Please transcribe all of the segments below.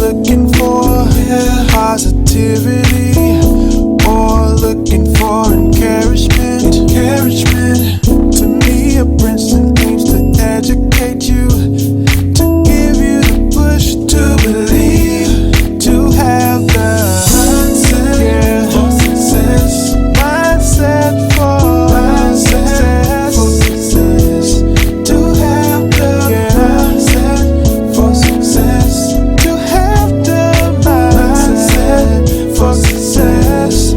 looking for positivity or looking for encouragement. Temia Brinson aims to educate you, to give you the push to believe, to have the mindset for success. Mindset for success. To have the mindset for success. To have the mindset for success.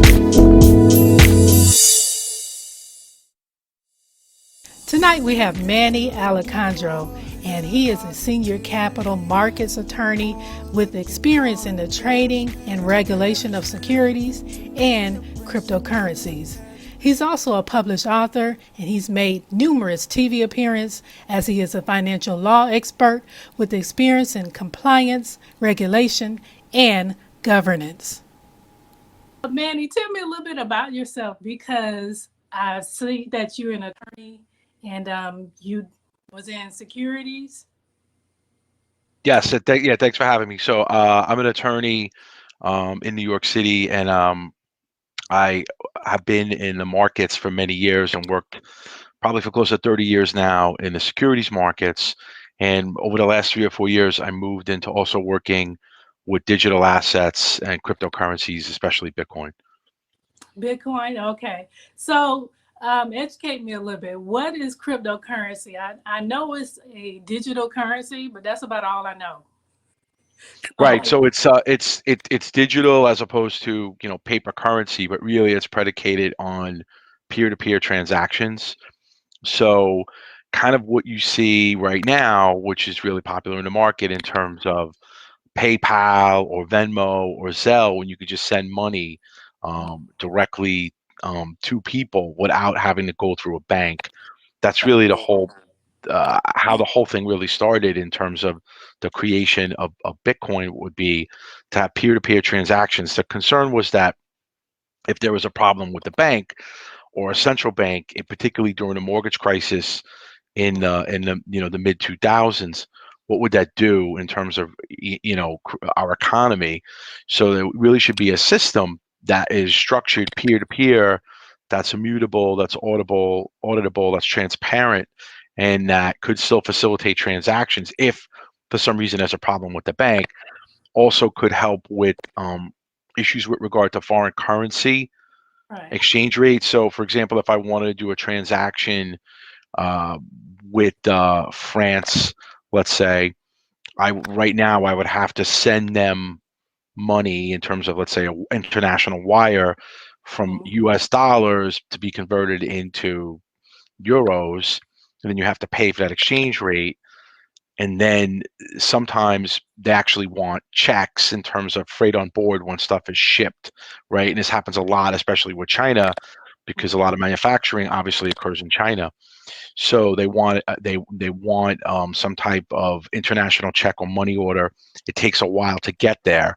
Tonight we have Manny Alicandro, and he is a senior capital markets attorney with experience in the trading and regulation of securities and cryptocurrencies. He's also a published author, and he's made numerous TV appearances as he is a financial law expert with experience in compliance, regulation, and governance. Manny, tell me a little bit about yourself, because I see that you're an attorney and you was in securities. Yes, thanks for having me. So I'm an attorney in New York City, and I have been in the markets for many years and worked probably for close to 30 years now in the securities markets. And over the last 3 or 4 years, I moved into also working with digital assets and cryptocurrencies, especially Bitcoin. Bitcoin, okay. So educate me a little bit. What is cryptocurrency? I know it's a digital currency, but that's about all I know. Right. So it's digital as opposed to, paper currency, but really it's predicated on peer-to-peer transactions. So kind of what you see right now, which is really popular in the market in terms of PayPal or Venmo or Zelle, when you could just send money directly to people without having to go through a bank. That's really the whole how the whole thing really started in terms of the creation of Bitcoin would be to have peer-to-peer transactions. The concern was that if there was a problem with the bank or a central bank, particularly during the mortgage crisis in the mid 2000s, what would that do in terms of our economy? So there really should be a system that is structured peer to peer, that's immutable, that's auditable, that's transparent, and that could still facilitate transactions if for some reason there's a problem with the bank. Also could help with issues with regard to foreign currency Right. exchange rates. So for example, if I wanted to do a transaction uh, with France, let's say, right now I would have to send them money in terms of, let's say, an international wire from US dollars to be converted into euros, and then you have to pay for that exchange rate. And then sometimes they actually want checks in terms of freight on board when stuff is shipped, right? And this happens a lot, especially with China, because a lot of manufacturing obviously occurs in China. So they want some type of international check or money order. It takes a while to get there,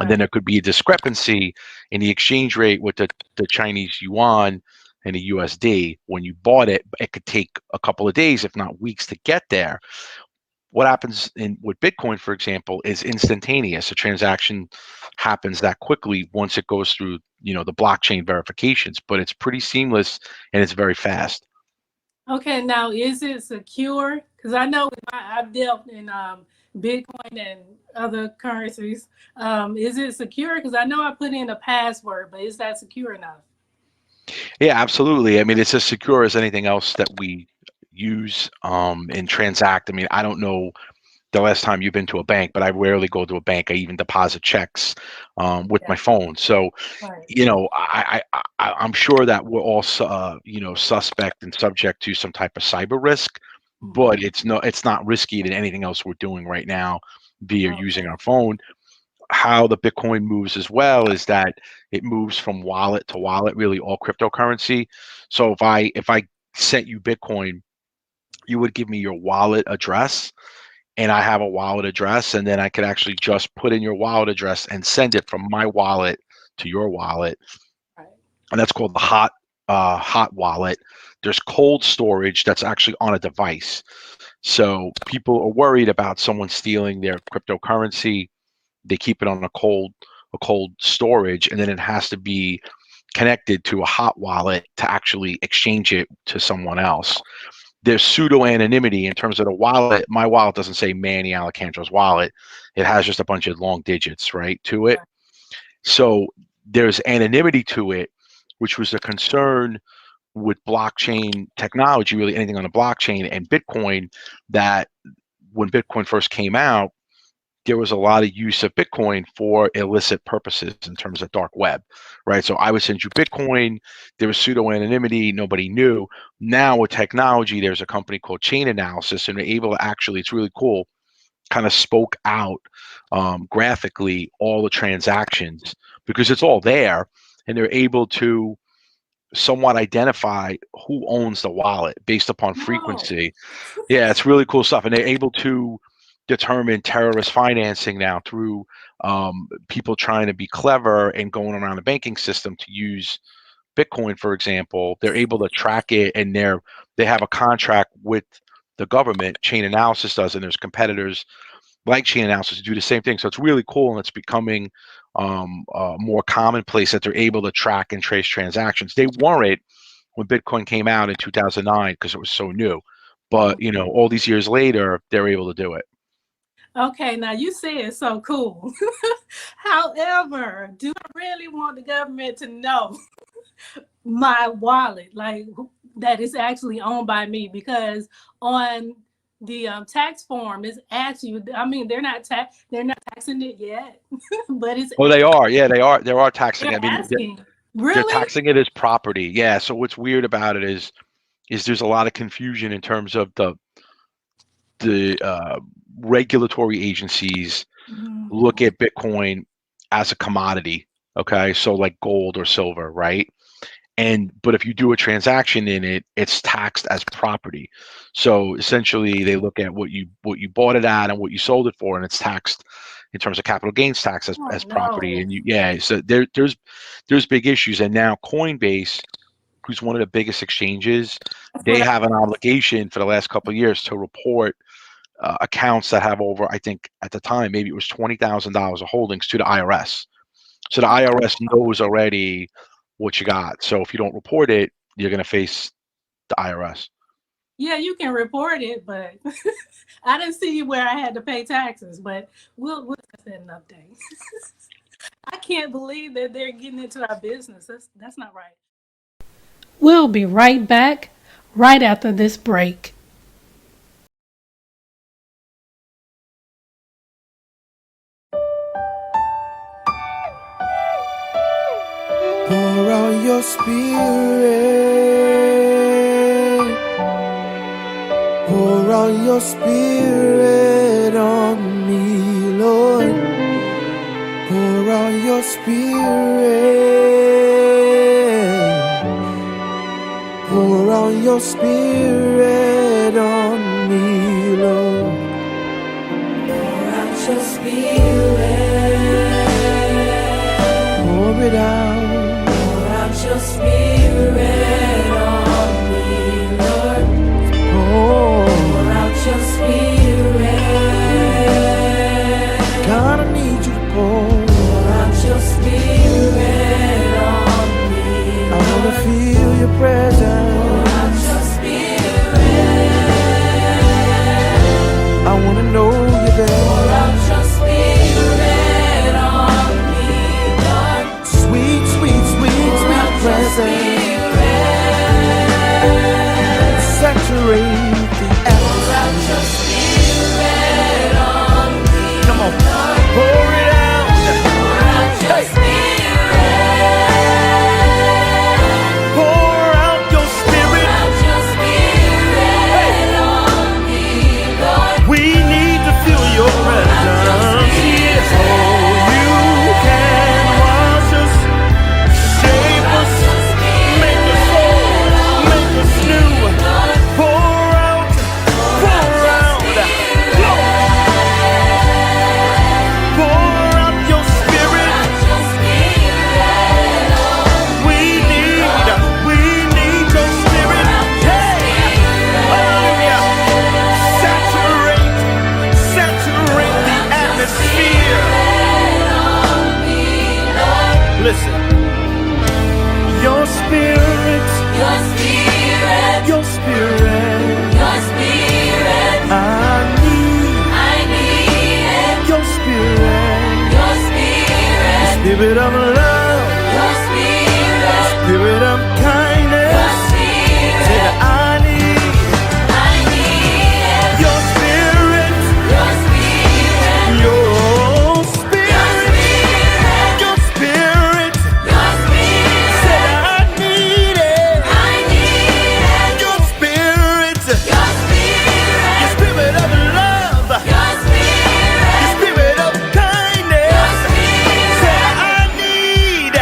and then there could be a discrepancy in the exchange rate with the Chinese yuan and the USD. When you bought it, it could take a couple of days, if not weeks, to get there. What happens with Bitcoin, for example, is instantaneous. A transaction happens that quickly once it goes through, the blockchain verifications. But it's pretty seamless and it's very fast. Okay, now is it secure? Because I know I've dealt in Bitcoin and other currencies. Is it secure? Because I know I put in a password, but is that secure enough? Yeah, absolutely. I mean, it's as secure as anything else that we use and transact. I mean, I don't know the last time you've been to a bank, but I rarely go to a bank. I even deposit checks with my phone. So, Right. I'm sure that we're all, suspect and subject to some type of cyber risk, but it's not risky than anything else we're doing right now via using our phone. How the Bitcoin moves as well is that it moves from wallet to wallet, really all cryptocurrency. So if I sent you Bitcoin, you would give me your wallet address, and I have a wallet address, and then I could actually just put in your wallet address and send it from my wallet to your wallet. Right. And that's called the hot wallet. There's cold storage that's actually on a device. So people are worried about someone stealing their cryptocurrency, they keep it on a cold storage, and then it has to be connected to a hot wallet to actually exchange it to someone else. There's pseudo anonymity in terms of the wallet. My wallet doesn't say Manny Alicandro's wallet. It has just a bunch of long digits, right, to it. So there's anonymity to it, which was a concern with blockchain technology, really anything on the blockchain and Bitcoin, that when Bitcoin first came out, there was a lot of use of Bitcoin for illicit purposes in terms of dark web, right? So I would send you Bitcoin. There was pseudo anonymity. Nobody knew. Now with technology, there's a company called Chain Analysis, and they're able to actually, it's really cool, kind of spoke out graphically all the transactions because it's all there, and they're able to somewhat identify who owns the wallet based upon No. frequency. Yeah, it's really cool stuff, and they're able to determine terrorist financing now through people trying to be clever and going around the banking system to use Bitcoin, for example. They're able to track it, and they have a contract with the government. Chain Analysis does, and there's competitors like Chain Analysis to do the same thing. So it's really cool, and it's becoming more commonplace that they're able to track and trace transactions. They weren't when Bitcoin came out in 2009 because it was so new. But all these years later, they're able to do it. Okay, now you say it's so cool. However, do I really want the government to know my wallet, like that is actually owned by me? Because on the tax form is asks you. I mean, they're not taxing it yet, but Oh, they are. Yeah, they are. They are taxing it. they're I mean, asking. they're Really? taxing it as property. Yeah. So what's weird about it is there's a lot of confusion in terms of the regulatory agencies look at Bitcoin as a commodity. Okay, so like gold or silver, right? But if you do a transaction in it, it's taxed as property. So essentially, they look at what you bought it at and what you sold it for, and it's taxed in terms of capital gains tax Oh as property. no. And so there's big issues. And now Coinbase, who's one of the biggest exchanges, That's they what have an obligation for the last couple of years to report accounts that have over, I think at the time, maybe it was $20,000 of holdings to the IRS. So the IRS knows already what you got. So if you don't report it, you're going to face the IRS. Yeah, you can report it, but I didn't see where I had to pay taxes. But we'll discuss that another day. I can't believe that they're getting into our business. That's not right. We'll be right back right after this break. Pour out your spirit. Pour out your spirit on me, Lord. Pour out your spirit. Pour out your spirit on me, Lord. Pour out your spirit. Pour it out. Pour out your spirit on me, Lord. Pour out your spirit. God, I need you to pour out your spirit on me, Lord. I wanna feel your presence. Pour out your spirit. I wanna know you there. Pour out your spirit on me, Lord. Sweet, sweet, sweet, sweet presence. Saturate the atmosphere. Pour out your spirit on me. Come on. Lord. spirit of love, Your spirit, spirit of kindness. your spirit, Said I need it. your spirit, Your spirit, your your spirit, your spirit. your spirit, Said I need it. I need it. Your spirit, Your spirit, your spirit of love, your spirit, your spirit of kindness. Said I need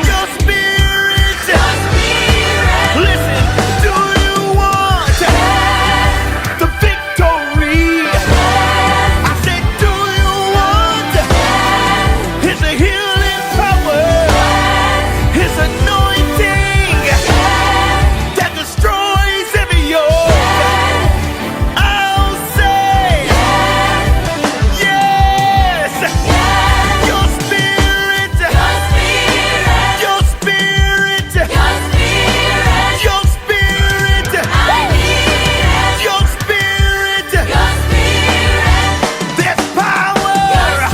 your spirit. your spirit. Listen, do you want the victory? I said, do you want his healing power, his anointing that destroys every yoke? I'll say yes. Your spirit, your spirit, your spirit, your spirit. There's power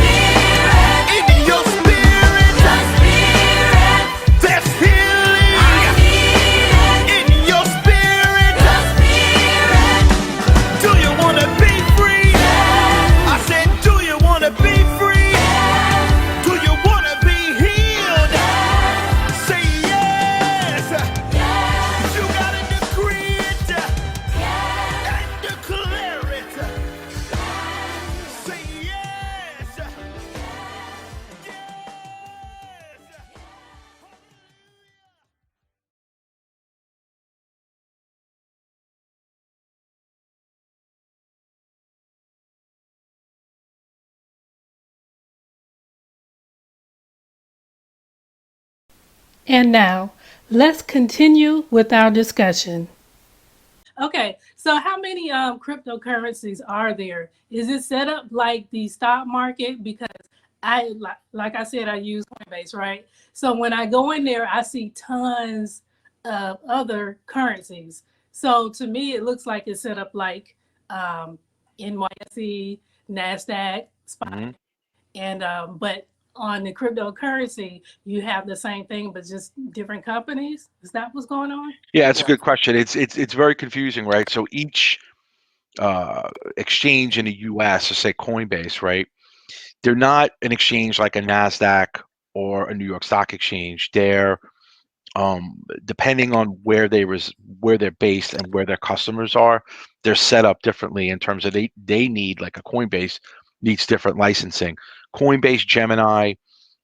in your spirit. There's healing in your spirit. Do you want to be free? I said, do you want to be free? Do you want to be healed? Say yes. You gotta decree it and declare it. Say yes. Yes. And now, let's continue with our discussion. Okay, so how many cryptocurrencies are there? Is it set up like the stock market? Because like I said, I use Coinbase, right? So when I go in there, I see tons of other currencies. So to me, it looks like it's set up like NYSE, Nasdaq, Hmm. and but on the cryptocurrency, you have the same thing, but just different companies. Is that what's going on? Yeah, it's a good question. It's very confusing, right? So each exchange in the U.S., so say Coinbase, right? They're not an exchange like a Nasdaq or a New York Stock Exchange. They're depending on where they're based and where their customers are, they're set up differently in terms of they need like a Coinbase needs different licensing. Coinbase, Gemini,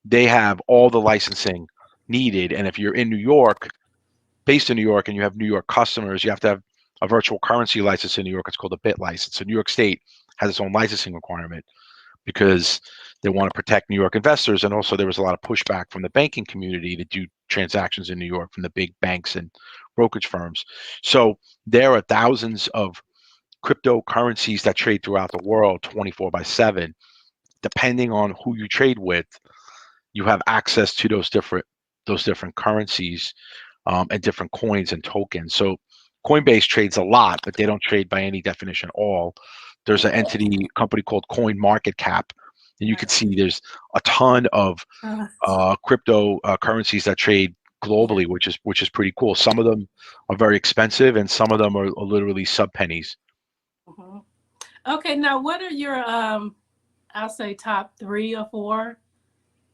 they have all the licensing needed, and if you're in New York, based in New York, and you have New York customers, you have to have a virtual currency license in New York. It's called a BIT license. So New York State has its own licensing requirement because they want to protect New York investors. And also, there was a lot of pushback from the banking community to do transactions in New York from the big banks and brokerage firms. So there are thousands of cryptocurrencies that trade throughout the world 24 by 7. Depending on who you trade with, you have access to those different currencies and different coins and tokens. So Coinbase trades a lot, but they don't trade by any definition all. There's an entity company called Coin Market Cap, and you can see there's a ton of Uh, crypto currencies that trade globally, which is pretty cool. Some of them are very expensive, and some of them are literally sub pennies. mhm. Okay, now what are your I'll say top 3 or 4?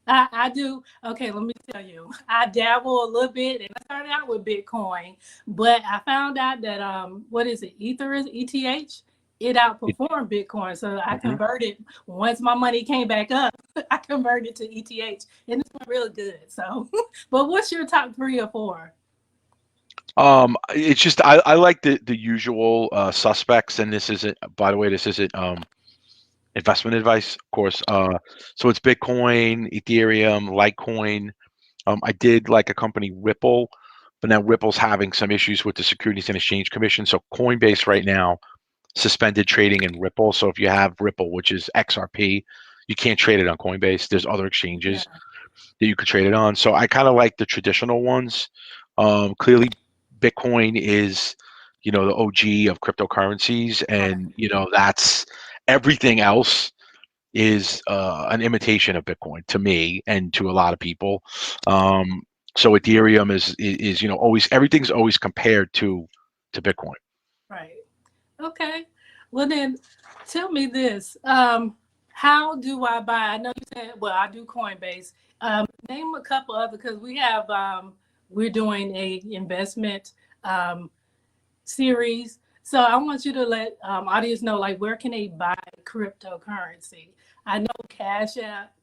I do. Okay, let me tell you. I dabble a little bit, and I started out with Bitcoin, but I found out that what is it? Ether is ETH. It outperformed Bitcoin, so I Mhm. converted. Once my money came back up, I converted to ETH, and it's been really good. So, but what's your top 3 or 4? It's just I like the usual suspects, and this isn't. By the way, this isn't investment advice, of course. So it's Bitcoin, Ethereum, Litecoin. I did like a company, Ripple, but now Ripple's having some issues with the Securities and Exchange Commission. So Coinbase right now suspended trading in Ripple. So if you have Ripple, which is XRP, you can't trade it on Coinbase. There's other Yeah. exchanges that you could trade it on. So I kind of like the traditional ones. Clearly, Bitcoin is, the OG of cryptocurrencies, and that's everything else is an imitation of Bitcoin to me and to a lot of people. Um, so Ethereum is always everything's always compared to Bitcoin. Right. Okay. Well, then tell me this. How do I buy? I know you said, well, I do Coinbase. Name a couple other, because we're doing a investment um, series. So I want you to let audience know, like, where can they buy cryptocurrency? I know Cash App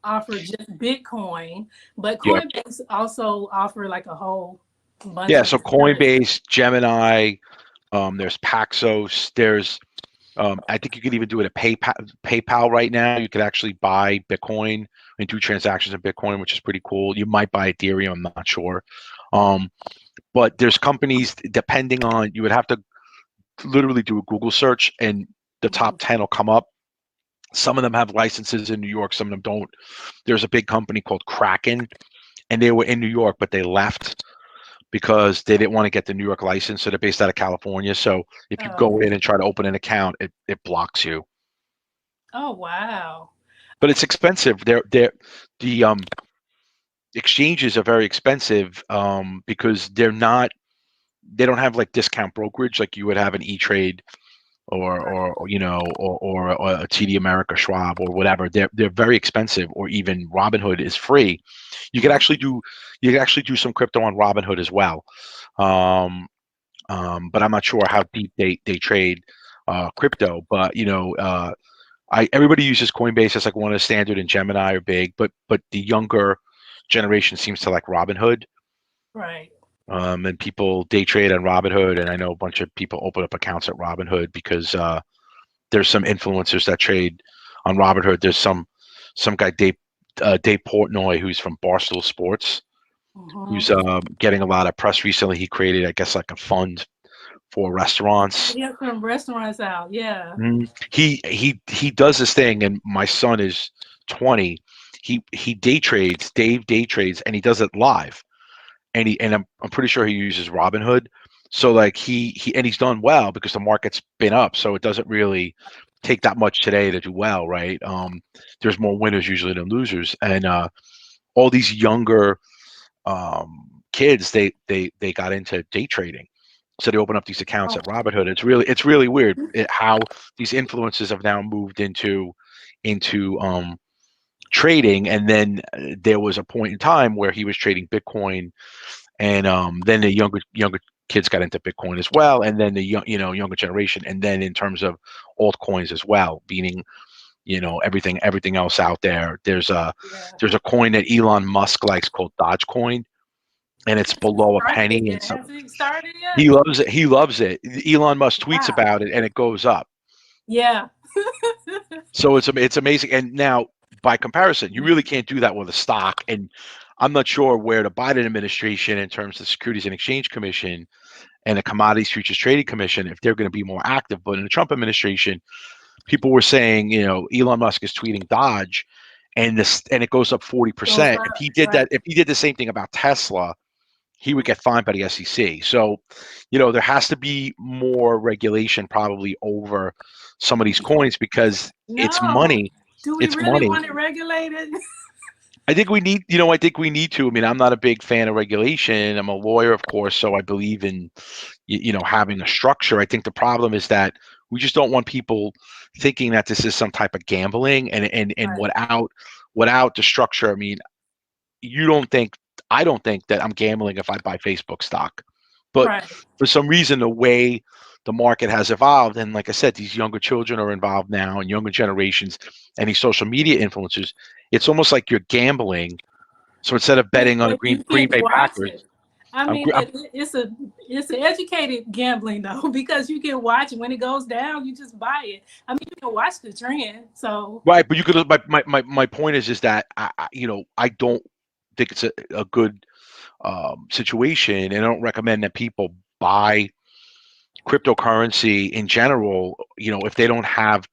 offer just Bitcoin, but Yeah, Coinbase also offer like a whole bunch yeah. of So securities. Coinbase, Gemini, there's Paxos, there's I think you could even do it at PayPal right now. You could actually buy Bitcoin and do transactions in Bitcoin, which is pretty cool. You might buy Ethereum, I'm not sure. Um, but there's companies depending on you would have to literally do a Google search and the top Mhm. 10 will come up. Some of them have licenses in New York, some of them don't. There's a big company called Kraken, and they were in New York, but they left because they didn't want to get the New York license. So they're based out of California. So if you Oh, go in and try to open an account, it blocks you. oh wow. But it's expensive. The exchanges are very expensive because they don't have like discount brokerage like you would have an E Trade or a TD America, Schwab, or whatever. They're very expensive. Or even Robinhood is free. You could Mhm. actually do some crypto on Robinhood as well. Um, but I'm not sure how deep they trade crypto. But I everybody uses Coinbase as like one of the standard, and Gemini are big. But the younger generation seems to like Robinhood. Right. And people day trade on Robinhood, and I know a bunch of people open up accounts at Robinhood because there's some influencers that trade on Robinhood. There's some guy Dave Portnoy who's from Barstool Sports, Hmm. who's getting a lot of press recently. He created, I guess, like a fund for restaurants. Yeah, from restaurants out. Yeah. He does this thing, and my son is 20. He day trades. Dave day trades, and he does it live. And I'm pretty sure he uses Robinhood. So like he's done well because the market's been up, so it doesn't really take that much today to do well, right? There's more winners usually than losers, and all these younger kids they got into day trading, so they open up these accounts Oh, at Robinhood. It's really weird how these influences have now moved into trading, and then there was a point in time where he was trading Bitcoin, and then the younger kids got into Bitcoin as well, and then the younger generation, and then in terms of altcoins as well, meaning everything else out there. yeah. There's a coin that Elon Musk likes called Dogecoin, and it's Has he below a started it penny, and yet? so Has he started he yet? loves it. He loves it. Elon Musk tweets Wow. about it, and it goes up. Yeah. So it's amazing. And now, by comparison, you really can't do that with a stock. And I'm not sure where the Biden administration, in terms of the Securities and Exchange Commission and the Commodities Futures Trading Commission, if they're going to be more active. But in the Trump administration, people were saying, Elon Musk is tweeting Dodge, and it goes up Goes 40%. If up. he did Right. that, if he did the same thing about Tesla, he would get fined by the SEC. So, there has to be more regulation probably over some of these coins because it's No. money. Do we It's really money. want it regulated? I think we need to. I mean, I'm not a big fan of regulation. I'm a lawyer, of course, so I believe in, having a structure. I think the problem is that we just don't want people thinking that this is some type of gambling, and Right. without the structure. I mean, you don't think I don't think that I'm gambling if I buy Facebook stock. But Right. for some reason, the way the market has evolved, and like I said, these younger children are involved now, and younger generations, and these social media influencers, it's almost like you're gambling. So instead of betting on the But Green you Green can Bay watch it. Packers, I I'm, mean, I'm but it's an educated gambling though, because you can watch it when it goes down. You just buy it. I mean, you can watch the trend. So right. But you could. My point is that I don't think it's a good situation, and I don't recommend that people buy cryptocurrency in general, if they don't have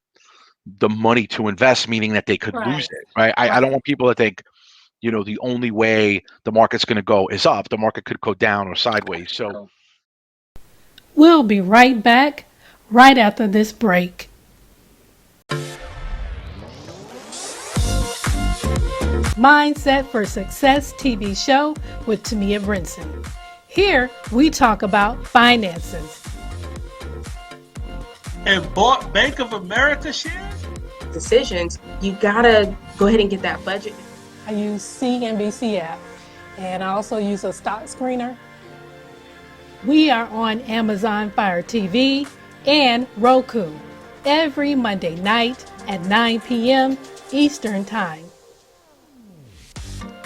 the money to invest, meaning that they could lose right, it, right? I don't right. want people to think, the only way the market's going to go is up. The market could go down or sideways. So We'll be right back right after this break. Mindset for Success TV show with Temia Brinson. Here, we talk about finances, And bought Bank of America shares? Decisions, you gotta go ahead and get that budget. I use CNBC app, and I also use a stock screener. We are on Amazon Fire TV and Roku every Monday night at 9 p.m. Eastern Time.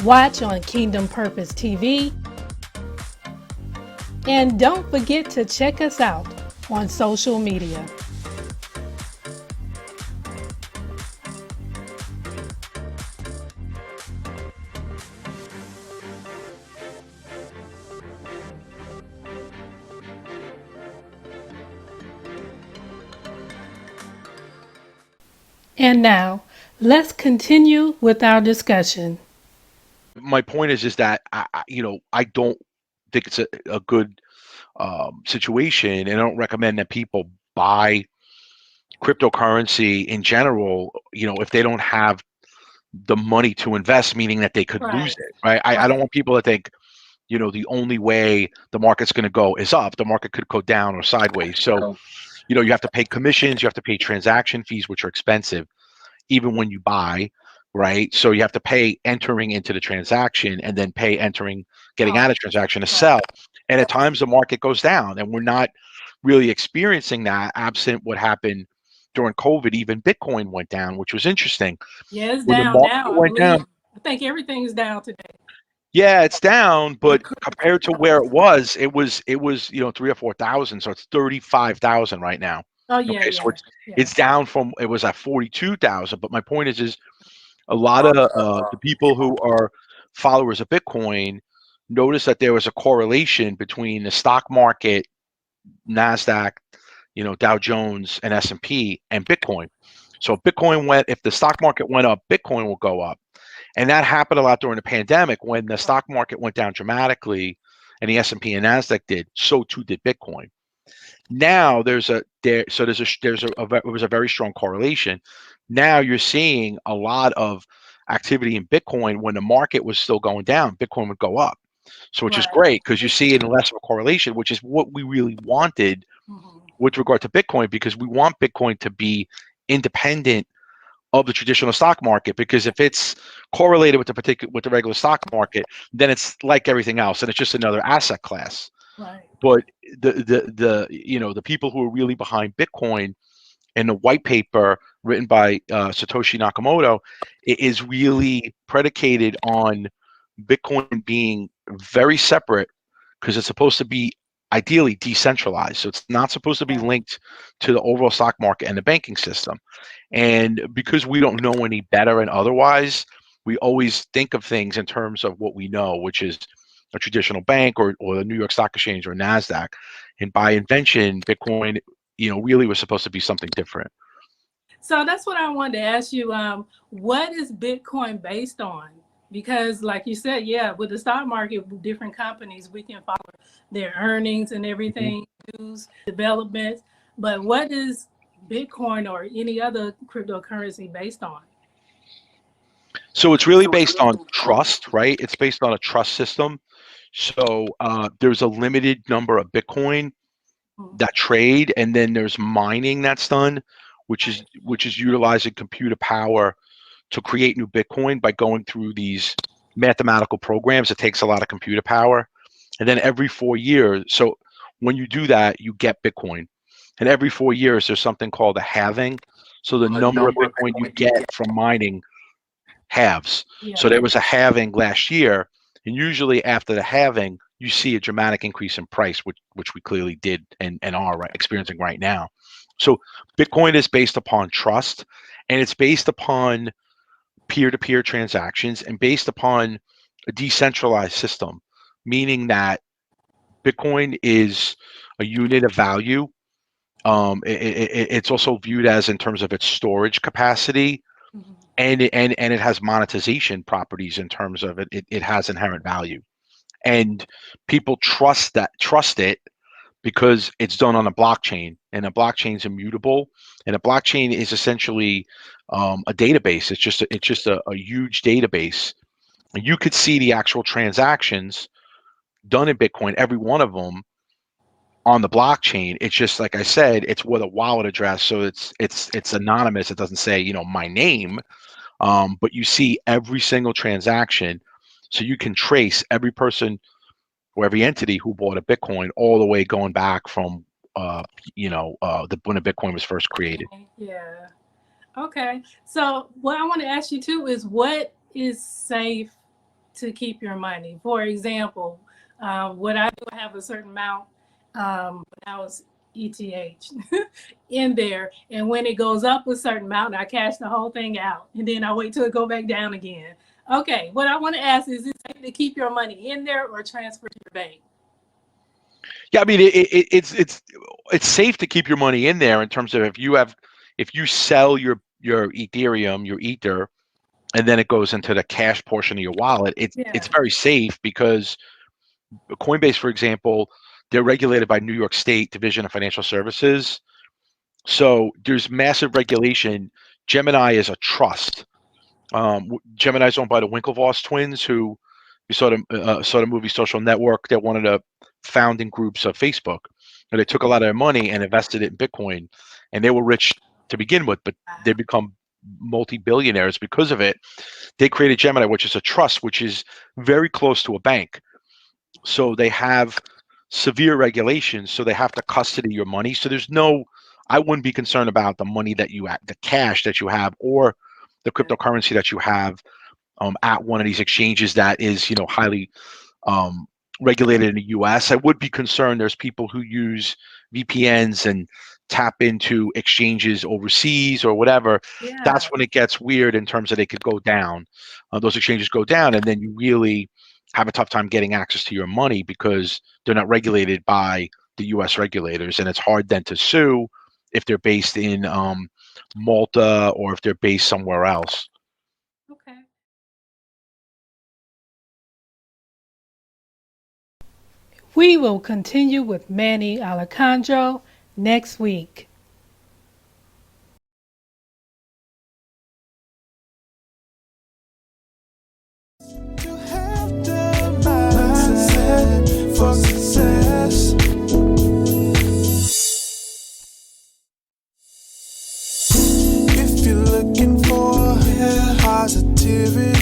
Watch on Kingdom Purpose TV. And don't forget to check us out on social media. And now, let's continue with our discussion. My point is that I don't think it's a good situation, and I don't recommend that people buy cryptocurrency in general. If they don't have the money to invest, meaning that they could lose it, right? I don't want people to think, the only way the market's going to go is up. The market could go down or sideways. So, you have to pay commissions, you have to pay transaction fees, which are expensive, even when you buy, right? So you have to pay entering into the transaction and then pay entering, getting out of transaction to sell. And at times the market goes down, and we're not really experiencing that absent what happened during COVID. Even Bitcoin went down, which was interesting. Yeah, it's When the down market now. went down, I think everything's down today. yeah, it's down, but compared to where it was 3 or 4,000, so it's 35,000 right now. Oh yeah, Okay, so yeah. it's down from, it was at 42,000. But my point is a lot of the people who are followers of Bitcoin noticed that there was a correlation between the stock market, Nasdaq, Dow Jones, and S&P, and Bitcoin. So if the stock market went up, Bitcoin will go up. And that happened a lot during the pandemic when the stock market went down dramatically, and the S&P and Nasdaq did. So too did Bitcoin. Now it was a very strong correlation. Now you're seeing a lot of activity in Bitcoin. When the market was still going down, Bitcoin would go up. So which is great, because you see it in less of a correlation, which is what we really wanted with regard to Bitcoin, because we want Bitcoin to be independent of the traditional stock market. Because if it's correlated with the regular stock market, then it's like everything else, and it's just another asset class. Right. But the people who are really behind Bitcoin, and the white paper written by Satoshi Nakamoto, is really predicated on Bitcoin being very separate, because it's supposed to be ideally decentralized. So it's not supposed to be linked to the overall stock market and the banking system. And because we don't know any better and otherwise, we always think of things in terms of what we know, which is a traditional bank or the New York Stock Exchange or NASDAQ. And by invention, Bitcoin, really was supposed to be something different. So that's what I wanted to ask you. What is Bitcoin based on? Because like you said, with the stock market, with different companies, we can follow their earnings and everything, news, developments. But what is Bitcoin or any other cryptocurrency based on? So it's really based on trust, right? It's based on a trust system. So there's a limited number of Bitcoin that trade, and then there's mining that's done, which is utilizing computer power to create new Bitcoin by going through these mathematical programs. It takes a lot of computer power. And then every 4 years, so when you do that, you get Bitcoin. And every 4 years, there's something called a halving. So the number of Bitcoin you get from mining halves. So there was a halving last year. And usually after the halving, you see a dramatic increase in price, which we clearly did and are experiencing right now. So Bitcoin is based upon trust, and it's based upon peer-to-peer transactions, and based upon a decentralized system, meaning that Bitcoin is a unit of value. It's also viewed as, in terms of its storage capacity, and it has monetization properties in terms of it has inherent value, and people trust it because it's done on a blockchain, and a blockchain is immutable, and a blockchain is essentially a database. It's just a huge database And you could see the actual transactions done in Bitcoin, every one of them on the blockchain. It's just like I said, it's with a wallet address, so it's anonymous. It doesn't say my name, but you see every single transaction, so you can trace every person or every entity who bought a Bitcoin all the way going back from when a Bitcoin was first created. Yeah. Okay. So what I want to ask you too is what is safe to keep your money? For example, what I do have a certain amount, I was ETH in there, and when it goes up a certain amount, I cash the whole thing out, and then I wait till it go back down again. Okay, what I want to ask is it safe to keep your money in there or transfer to your bank? Yeah, I mean it's safe to keep your money in there in terms of if you sell your Ethereum, your Ether, and then it goes into the cash portion of your wallet, it's very safe because Coinbase, for example, they're regulated by New York State Division of Financial Services. So there's massive regulation. Gemini is a trust. Gemini is owned by the Winklevoss twins, who you saw the movie Social Network. They're one of the founding groups of Facebook, and they took a lot of their money and invested it in Bitcoin, and they were rich to begin with, but they become multi-billionaires because of it. They created Gemini, which is a trust, which is very close to a bank. So they have severe regulations, so they have to custody your money. So I wouldn't be concerned about the money the cash that you have, or the cryptocurrency that you have at one of these exchanges that is highly regulated in the US. I would be concerned there's people who use VPNs and tap into exchanges overseas or whatever. That's when it gets weird in terms of they could go down. Those exchanges go down, and then you really have a tough time getting access to your money because they're not regulated by the US regulators, and it's hard then to sue if they're based in Malta or if they're based somewhere else. Okay. We will continue with Manny Alicandro next week. You have the mindset for success. If you're looking for positivity,